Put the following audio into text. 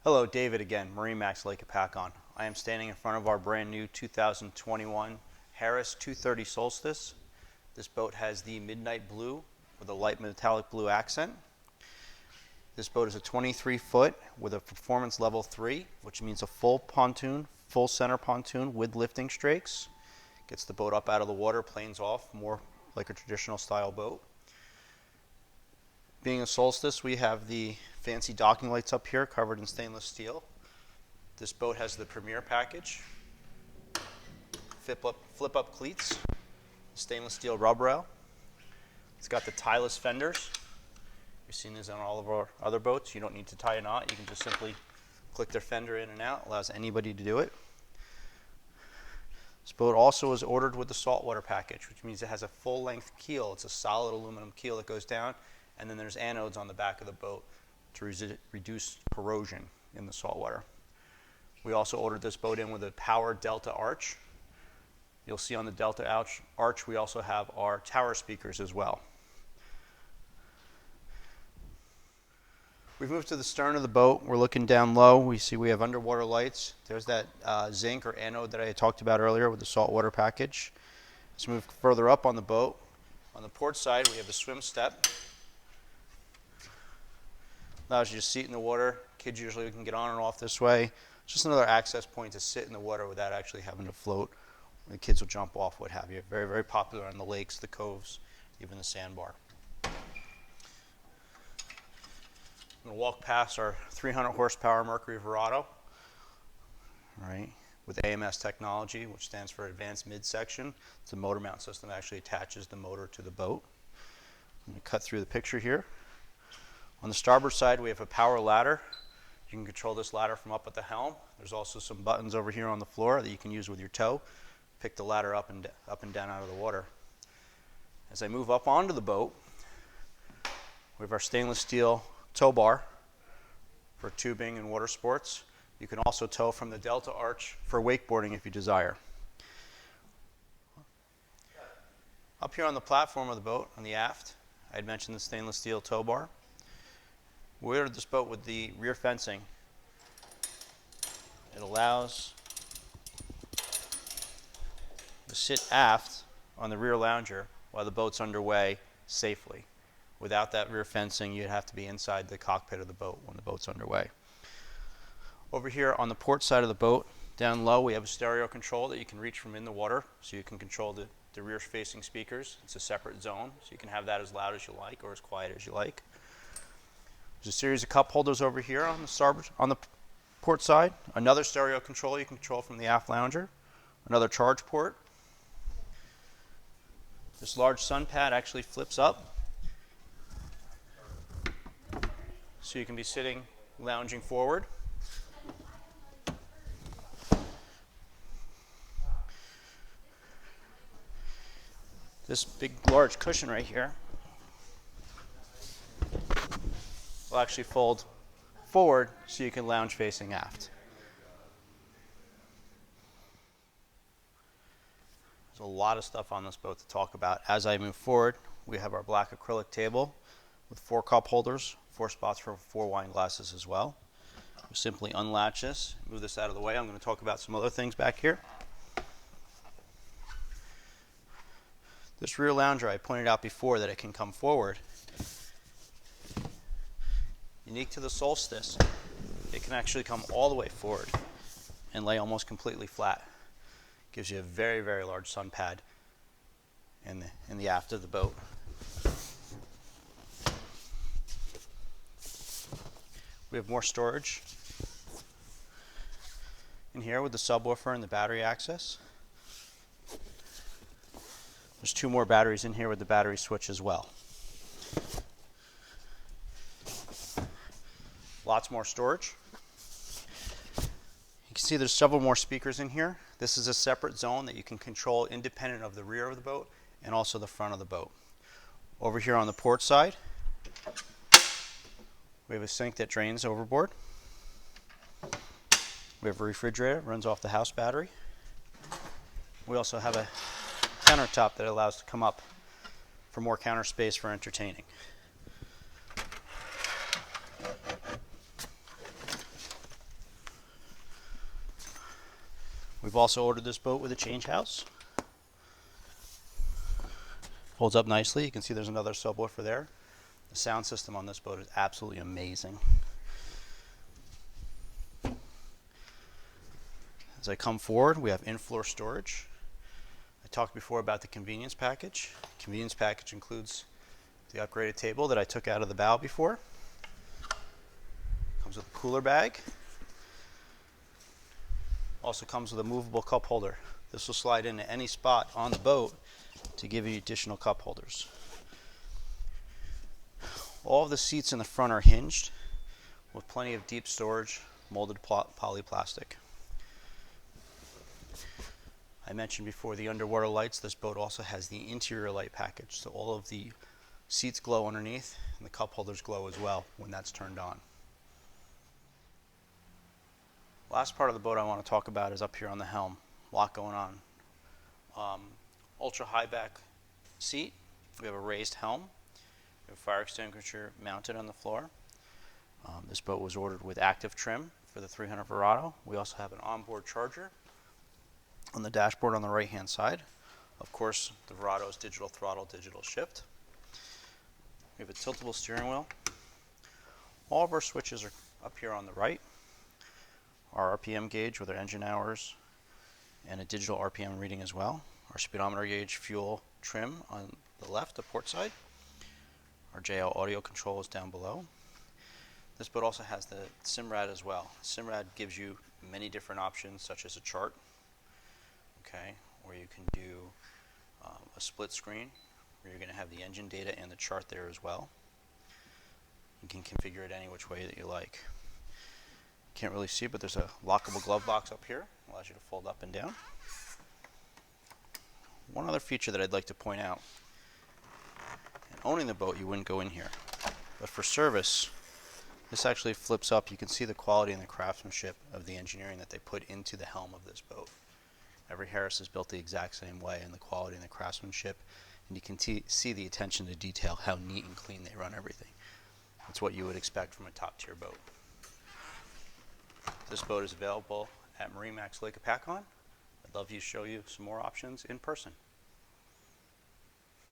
Hello, David again, MarineMax Lake Apacon. I am standing in front of our brand new 2021 Harris 230 Solstice. This boat has the midnight blue with a light metallic blue accent. This boat is a 23-foot with a performance level 3, which means a full pontoon, full center pontoon with lifting strakes. Gets the boat up out of the water, planes off, more like a traditional style boat. Being a Solstice, we have the fancy docking lights up here covered in stainless steel. This boat has the Premier package, flip up cleats, stainless steel rub rail. It's got the tieless fenders. You've seen these on all of our other boats. You don't need to tie a knot. You can just simply click their fender in and out. Allows anybody to do it. This boat also is ordered with the saltwater package, which means it has a full-length keel. It's a solid aluminum keel that goes down, and then there's anodes on the back of the boat to reduce corrosion in the saltwater. We also ordered this boat in with a power Delta arch. You'll see on the Delta arch we also have our tower speakers as well. We've moved to the stern of the boat. We're looking down low. We see we have underwater lights. There's that zinc or anode that I had talked about earlier with the saltwater package. Let's move further up on the boat. On the port side, we have the swim step. Allows you to seat in the water. Kids usually can get on and off this way. It's just another access point to sit in the water without actually having to float. The kids will jump off, what have you. Very, very popular on the lakes, the coves, even the sandbar. I'm going to walk past our 300 horsepower Mercury Verado, right, with AMS technology, which stands for Advanced Midsection. It's a motor mount system that actually attaches the motor to the boat. I'm going to cut through the picture here. On the starboard side, we have a power ladder. You can control this ladder from up at the helm. There's also some buttons over here on the floor that you can use with your toe. Pick the ladder up and down out of the water. As I move up onto the boat, we have our stainless steel tow bar for tubing and water sports. You can also tow from the Delta arch for wakeboarding if you desire. Up here on the platform of the boat, on the aft, I had mentioned the stainless steel tow bar. We ordered this boat with the rear fencing. It allows to sit aft on the rear lounger while the boat's underway safely. Without that rear fencing, you'd have to be inside the cockpit of the boat when the boat's underway. Over here on the port side of the boat, down low, we have a stereo control that you can reach from in the water, so you can control the rear-facing speakers. It's a separate zone, so you can have that as loud as you like or as quiet as you like. There's a series of cup holders over here on the port side. Another stereo control you can control from the aft lounger. Another charge port. This large sun pad actually flips up, so you can be sitting, lounging forward. This big, large cushion right here will actually fold forward so you can lounge facing aft. There's a lot of stuff on this boat to talk about. As I move forward, we have our black acrylic table with 4 cup holders, 4 spots for 4 wine glasses as well. We simply unlatch this, move this out of the way. I'm going to talk about some other things back here. This rear lounger, I pointed out before that it can come forward. Unique to the Solstice, it can actually come all the way forward and lay almost completely flat. Gives you a very, very large sun pad in the aft of the boat. We have more storage in here with the subwoofer and the battery access. There's 2 more batteries in here with the battery switch as well. Lots more storage. You can see there's several more speakers in here. This is a separate zone that you can control independent of the rear of the boat and also the front of the boat. Over here on the port side, we have a sink that drains overboard. We have a refrigerator, runs off the house battery. We also have a countertop that allows to come up for more counter space for entertaining. We've also ordered this boat with a change house. Holds up nicely. You can see there's another subwoofer there. The sound system on this boat is absolutely amazing. As I come forward, we have in-floor storage. I talked before about the convenience package. Convenience package includes the upgraded table that I took out of the bow before. Comes with a cooler bag. Also comes with a movable cup holder. This will slide into any spot on the boat to give you additional cup holders. All of the seats in the front are hinged with plenty of deep storage, molded polyplastic. I mentioned before the underwater lights. This boat also has the interior light package, so all of the seats glow underneath and the cup holders glow as well when that's turned on. Last part of the boat I want to talk about is up here on the helm. A lot going on. Ultra high back seat. We have a raised helm. We have a fire extinguisher mounted on the floor. This boat was ordered with active trim for the 300 Verado. We also have an onboard charger on the dashboard on the right hand side. Of course, the Verado's digital throttle, digital shift. We have a tiltable steering wheel. All of our switches are up here on the right. Our RPM gauge with our engine hours and a digital RPM reading as well. Our speedometer gauge, fuel, trim on the left, the port side. Our JL audio control is down below. This boat also has the SIMRAD as well. SIMRAD gives you many different options, such as a chart, okay, or you can do a split screen where you're going to have the engine data and the chart there as well. You can configure it any which way that you like. Can't really see, but there's a lockable glove box up here. Allows you to fold up and down. One other feature that I'd like to point out. In owning the boat, you wouldn't go in here. But for service, this actually flips up. You can see the quality and the craftsmanship of the engineering that they put into the helm of this boat. Every Harris is built the exact same way, and the quality and the craftsmanship. And you can see the attention to detail, how neat and clean they run everything. That's what you would expect from a top-tier boat. This boat is available at MarineMax Lake Apacon. I'd love to show you some more options in person.